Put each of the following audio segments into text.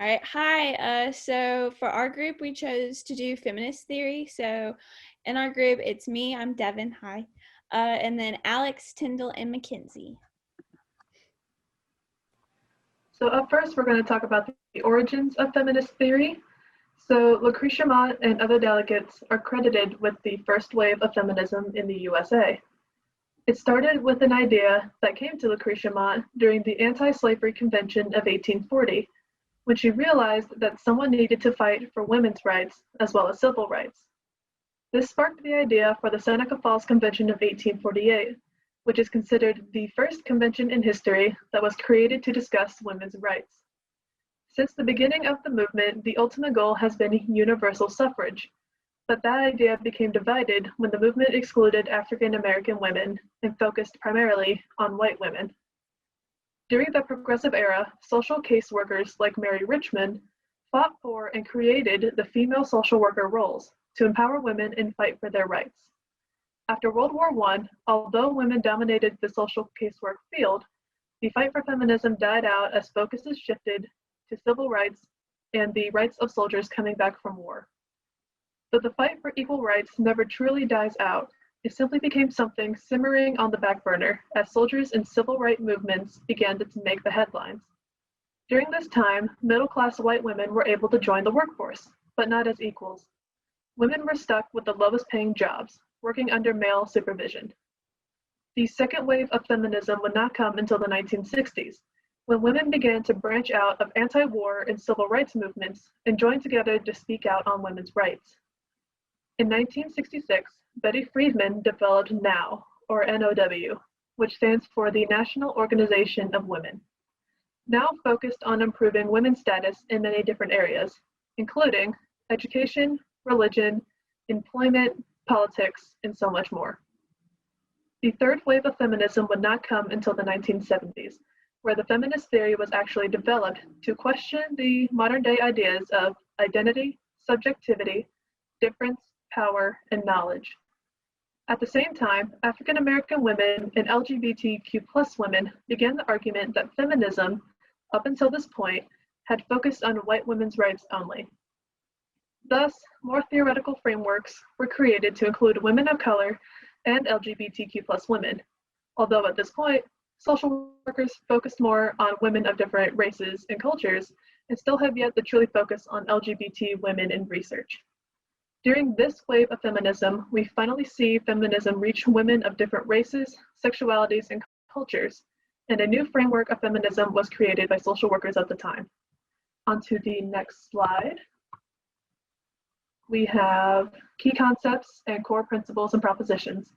All right, hi. So for our group, we chose to do feminist theory. So in our group, it's me, I'm Devin, hi. And then Alex, Tyndall, and Mackenzie. So up first, we're going to talk about the origins of feminist theory. So Lucretia Mott and other delegates are credited with the first wave of feminism in the USA. It started with an idea that came to Lucretia Mott during the Anti-Slavery Convention of 1840, when she realized that someone needed to fight for women's rights as well as civil rights. This sparked the idea for the Seneca Falls Convention of 1848, which is considered the first convention in history that was created to discuss women's rights. Since the beginning of the movement, the ultimate goal has been universal suffrage, but that idea became divided when the movement excluded African American women and focused primarily on white women. During the Progressive Era, social caseworkers like Mary Richmond fought for and created the female social worker roles to empower women and fight for their rights. After World War I, although women dominated the social casework field, the fight for feminism died out as focuses shifted to civil rights and the rights of soldiers coming back from war. But the fight for equal rights never truly dies out. It simply became something simmering on the back burner as soldiers and civil rights movements began to make the headlines. During this time, middle-class white women were able to join the workforce, but not as equals. Women were stuck with the lowest paying jobs, working under male supervision. The second wave of feminism would not come until the 1960s, when women began to branch out of anti-war and civil rights movements and join together to speak out on women's rights. In 1966, Betty Friedman developed NOW, or NOW, which stands for the National Organization of Women. NOW focused on improving women's status in many different areas, including education, religion, employment, politics, and so much more. The third wave of feminism would not come until the 1970s, where the feminist theory was actually developed to question the modern-day ideas of identity, subjectivity, difference, power, and knowledge. At the same time, African American women and LGBTQ+ women began the argument that feminism, up until this point, had focused on white women's rights only. Thus, more theoretical frameworks were created to include women of color and LGBTQ+ women, although at this point, social workers focused more on women of different races and cultures and still have yet to truly focus on LGBT women in research. During this wave of feminism, we finally see feminism reach women of different races, sexualities, and cultures, and a new framework of feminism was created by social workers at the time. On to the next slide. We have key concepts and core principles and propositions.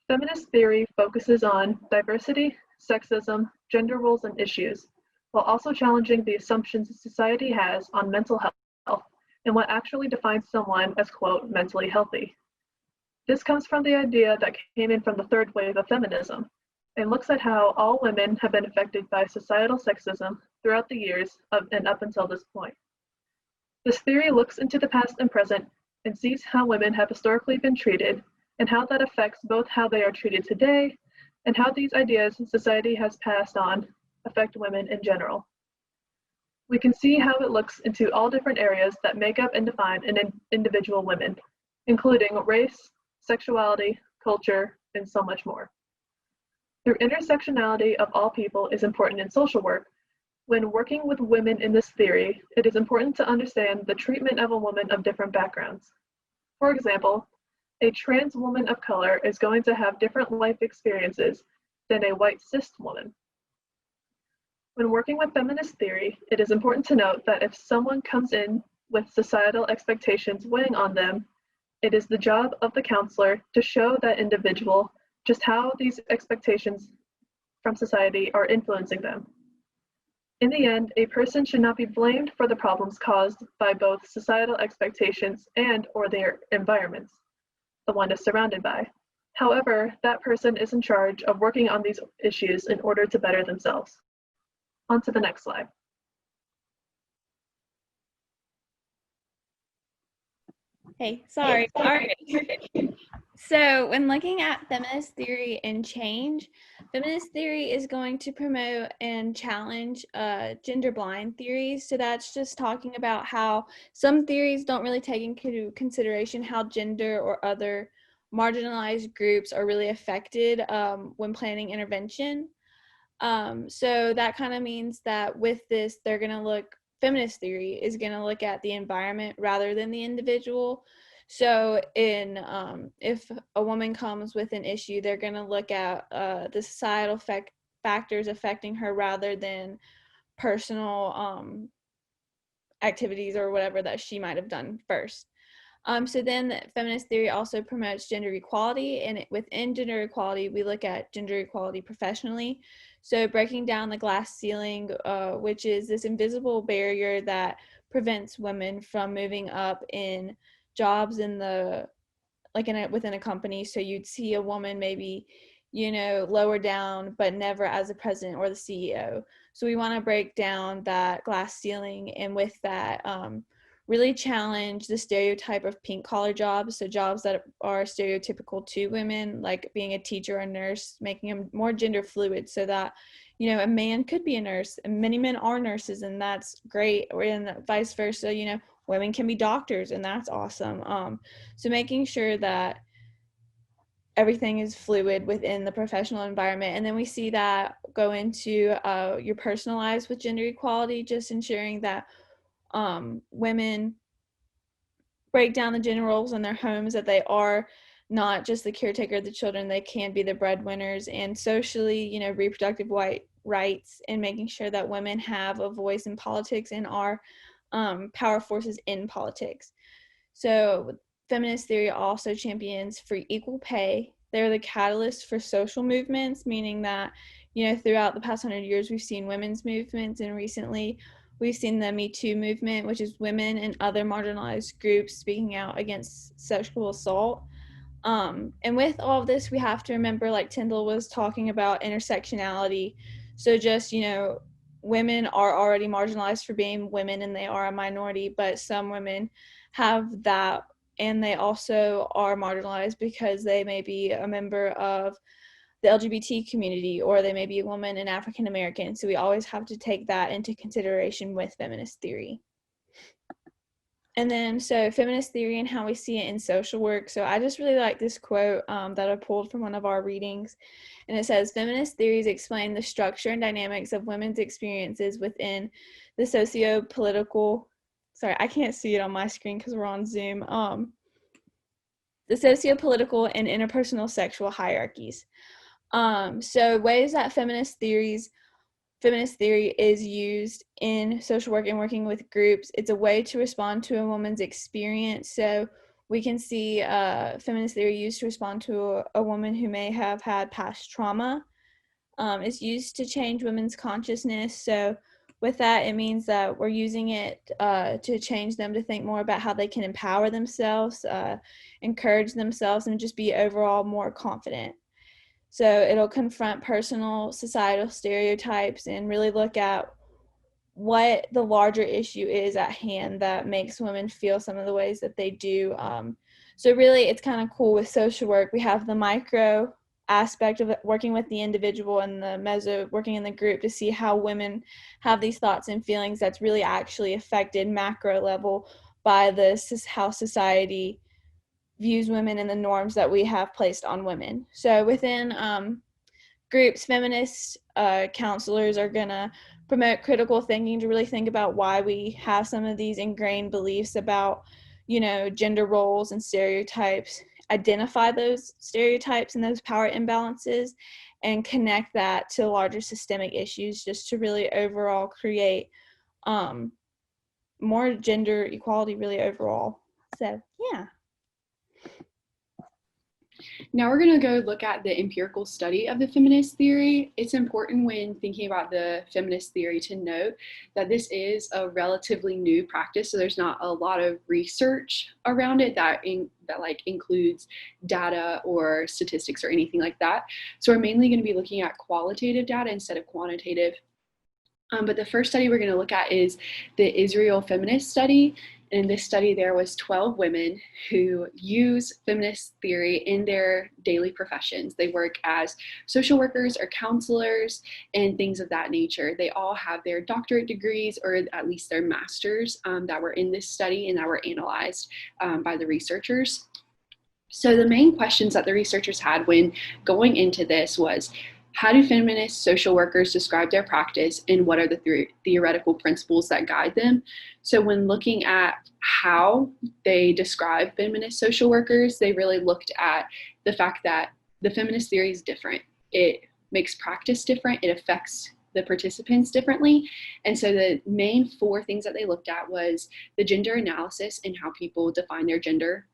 Feminist theory focuses on diversity, sexism, gender roles, and issues, while also challenging the assumptions society has on mental health and what actually defines someone as, quote, mentally healthy. This comes from the idea that came in from the third wave of feminism and looks at how all women have been affected by societal sexism throughout the years and up until this point. This theory looks into the past and present and sees how women have historically been treated and how that affects both how they are treated today and how these ideas society has passed on affect women in general. We can see how it looks into all different areas that make up and define an individual woman, including race, sexuality, culture, and so much more. The intersectionality of all people is important in social work. When working with women in this theory, it is important to understand the treatment of a woman of different backgrounds. For example, a trans woman of color is going to have different life experiences than a white cis woman. When working with feminist theory, it is important to note that if someone comes in with societal expectations weighing on them, it is the job of the counselor to show that individual just how these expectations from society are influencing them. In the end, a person should not be blamed for the problems caused by both societal expectations and/or their environments the one is surrounded by. However, that person is in charge of working on these issues in order to better themselves. On to the next slide. Hey, sorry. So, when looking at feminist theory and change, feminist theory is going to promote and challenge gender blind theories. So, that's just talking about how some theories don't really take into consideration how gender or other marginalized groups are really affected when planning intervention. So that kind of means that with this, they're going to look, feminist theory is going to look at the environment rather than the individual. So in if a woman comes with an issue, they're going to look at the societal factors affecting her rather than personal activities or whatever that she might have done first. So then feminist theory also promotes gender equality, and within gender equality, we look at gender equality professionally. So breaking down the glass ceiling, which is this invisible barrier that prevents women from moving up in jobs in the within a company. So you'd see a woman maybe, lower down, but never as a president or the CEO. So we want to break down that glass ceiling, and with that, really challenge the stereotype of pink collar jobs. So jobs that are stereotypical to women, like being a teacher or a nurse, making them more gender fluid, so that a man could be a nurse, and many men are nurses, and that's great, or and vice versa. Women can be doctors, and that's awesome. So making sure that everything is fluid within the professional environment. And then we see that go into your personal lives with gender equality, just ensuring that women break down the gender roles in their homes, that they are not just the caretaker of the children, they can be the breadwinners. And socially, reproductive rights, and making sure that women have a voice in politics and are power forces in politics. So feminist theory also champions for equal pay. They're the catalyst for social movements, meaning that, throughout the past 100 years, we've seen women's movements, and recently we've seen the Me Too movement, which is women and other marginalized groups speaking out against sexual assault. And with all of this, we have to remember, like Tyndall was talking about, intersectionality. So just, women are already marginalized for being women, and they are a minority, but some women have that, and they also are marginalized because they may be a member of the LGBT community, or they may be a woman and African American. So we always have to take that into consideration with feminist theory. And then, so feminist theory and how we see it in social work. So I just really like this quote that I pulled from one of our readings. And it says, feminist theories explain the structure and dynamics of women's experiences within the socio-political, sorry, I can't see it on my screen because we're on Zoom, the socio-political and interpersonal sexual hierarchies. So ways that feminist theory is used in social work and working with groups. It's a way to respond to a woman's experience. So we can see feminist theory used to respond to a woman who may have had past trauma. It's used to change women's consciousness. So with that, it means that we're using it to change them to think more about how they can empower themselves, encourage themselves, and just be overall more confident. So it'll confront personal societal stereotypes and really look at what the larger issue is at hand that makes women feel some of the ways that they do. So really, it's kind of cool with social work. We have the micro aspect of it, working with the individual, and the meso, working in the group, to see how women have these thoughts and feelings that's really actually affected macro level by this, how society views women and the norms that we have placed on women. So within groups, feminist counselors are going to promote critical thinking, to really think about why we have some of these ingrained beliefs about, gender roles and stereotypes, identify those stereotypes and those power imbalances, and connect that to larger systemic issues, just to really overall create more gender equality really overall. So, yeah. Now we're going to go look at the empirical study of the feminist theory. It's important when thinking about the feminist theory to note that this is a relatively new practice, so there's not a lot of research around it that includes data or statistics or anything like that. So we're mainly going to be looking at qualitative data instead of quantitative. But the first study we're going to look at is the Israel Feminist Study. And in this study, there was 12 women who use feminist theory in their daily professions. They work as social workers or counselors and things of that nature. They all have their doctorate degrees, or at least their masters, that were in this study and that were analyzed by the researchers. So the main questions that the researchers had when going into this was, how do feminist social workers describe their practice, and what are the theoretical principles that guide them? So when looking at how they describe feminist social workers, they really looked at the fact that the feminist theory is different. It makes practice different. It affects the participants differently. And so the main 4 things that they looked at was the gender analysis and how people define their gender.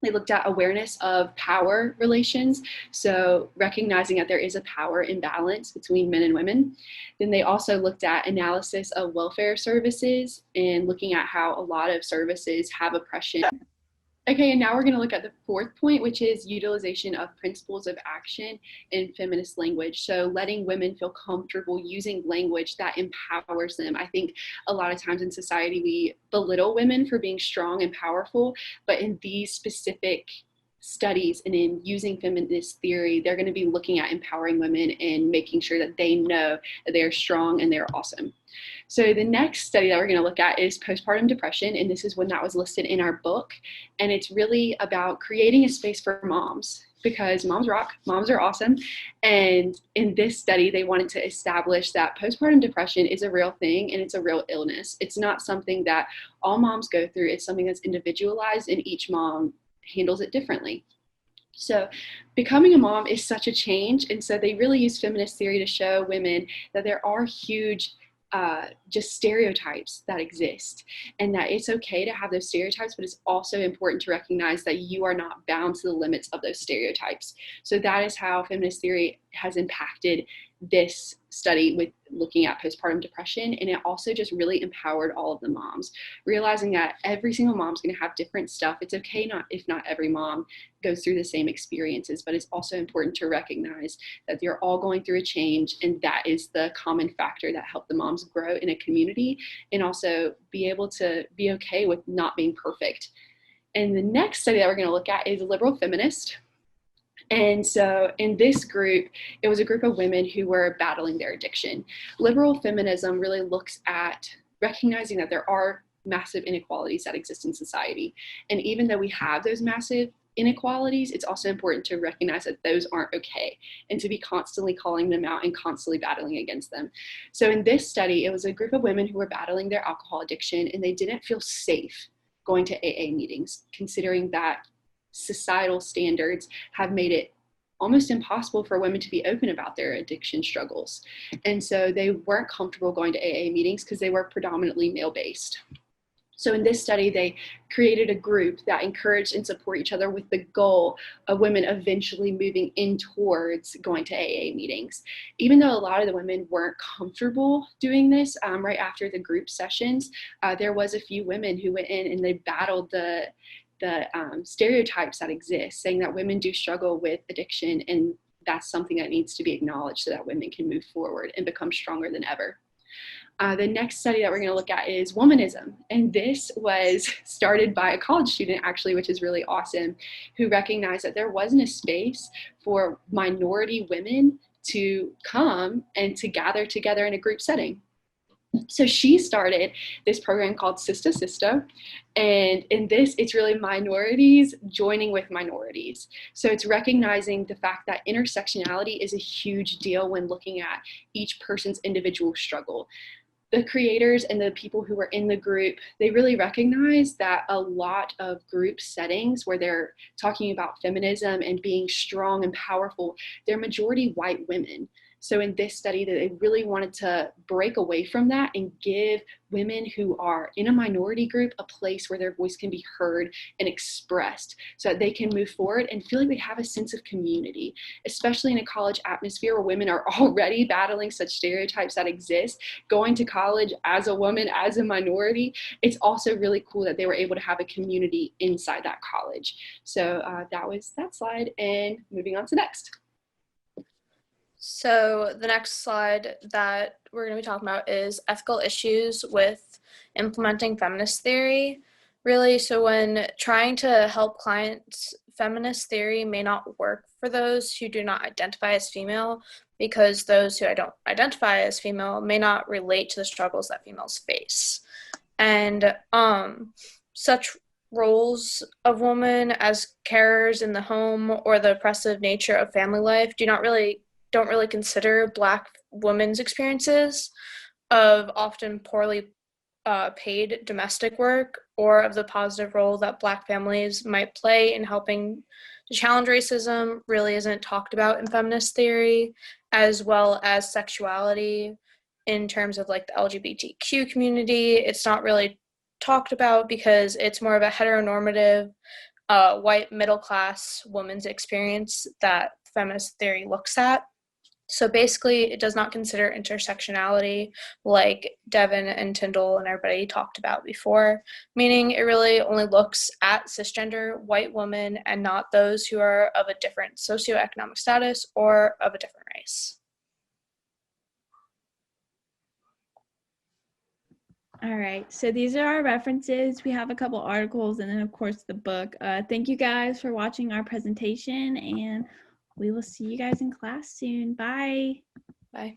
They looked at awareness of power relations, so recognizing that there is a power imbalance between men and women. Then they also looked at analysis of welfare services and looking at how a lot of services have oppression. Okay, and now we're going to look at the 4th point, which is utilization of principles of action in feminist language. So letting women feel comfortable using language that empowers them. I think a lot of times in society we belittle women for being strong and powerful, but in these specific studies and in using feminist theory, they're going to be looking at empowering women and making sure that they know that they're strong and they're awesome. So the next study that we're going to look at is postpartum depression, and this is one that was listed in our book, and it's really about creating a space for moms, because moms rock, moms are awesome. And in this study, they wanted to establish that postpartum depression is a real thing and it's a real illness. It's not something that all moms go through. It's something that's individualized, and each mom handles it differently. So becoming a mom is such a change, and so they really use feminist theory to show women that there are huge just stereotypes that exist, and that it's okay to have those stereotypes, but it's also important to recognize that you are not bound to the limits of those stereotypes. So that is how feminist theory has impacted this study with looking at postpartum depression. And it also just really empowered all of the moms, realizing that every single mom's going to have different stuff. It's okay if not every mom goes through the same experiences, but it's also important to recognize that they're all going through a change, and that is the common factor that helped the moms grow in a community and also be able to be okay with not being perfect. And the next study that we're going to look at is liberal feminist. And so in this group, it was a group of women who were battling their addiction. Liberal feminism really looks at recognizing that there are massive inequalities that exist in society. And even though we have those massive inequalities, it's also important to recognize that those aren't okay, and to be constantly calling them out and constantly battling against them. So in this study, it was a group of women who were battling their alcohol addiction, and they didn't feel safe going to AA meetings, considering that societal standards have made it almost impossible for women to be open about their addiction struggles. And so they weren't comfortable going to AA meetings because they were predominantly male-based. So in this study, they created a group that encouraged and support each other with the goal of women eventually moving in towards going to AA meetings. Even though a lot of the women weren't comfortable doing this, right after the group sessions, there was a few women who went in and they battled the stereotypes that exist, saying that women do struggle with addiction, and that's something that needs to be acknowledged so that women can move forward and become stronger than ever. The next study that we're going to look at is womanism, and this was started by a college student actually, which is really awesome, who recognized that there wasn't a space for minority women to come and to gather together in a group setting. So she started this program called Sista Sista, and in this, it's really minorities joining with minorities. So it's recognizing the fact that intersectionality is a huge deal when looking at each person's individual struggle. The creators and the people who were in the group, they really recognize that a lot of group settings where they're talking about feminism and being strong and powerful, they're majority white women. So in this study, they really wanted to break away from that and give women who are in a minority group a place where their voice can be heard and expressed so that they can move forward and feel like they have a sense of community, especially in a college atmosphere where women are already battling such stereotypes that exist. Going to college as a woman, as a minority, it's also really cool that they were able to have a community inside that college. So that was that slide, and moving on to next. So the next slide that we're going to be talking about is ethical issues with implementing feminist theory. really. So when trying to help clients, feminist theory may not work for those who do not identify as female, because those who don't identify as female may not relate to the struggles that females face. And such roles of women as carers in the home or the oppressive nature of family life don't really consider Black women's experiences of often poorly paid domestic work, or of the positive role that Black families might play in helping to challenge racism really isn't talked about in feminist theory, as well as sexuality in terms of like the LGBTQ community. It's not really talked about because it's more of a heteronormative white middle class woman's experience that feminist theory looks at. So basically, it does not consider intersectionality like Devin and Tyndall and everybody talked about before, meaning it really only looks at cisgender white women and not those who are of a different socioeconomic status or of a different race. All right, so these are our references. We have a couple articles and then, of course, the book. Thank you guys for watching our presentation, and we will see you guys in class soon. Bye. Bye.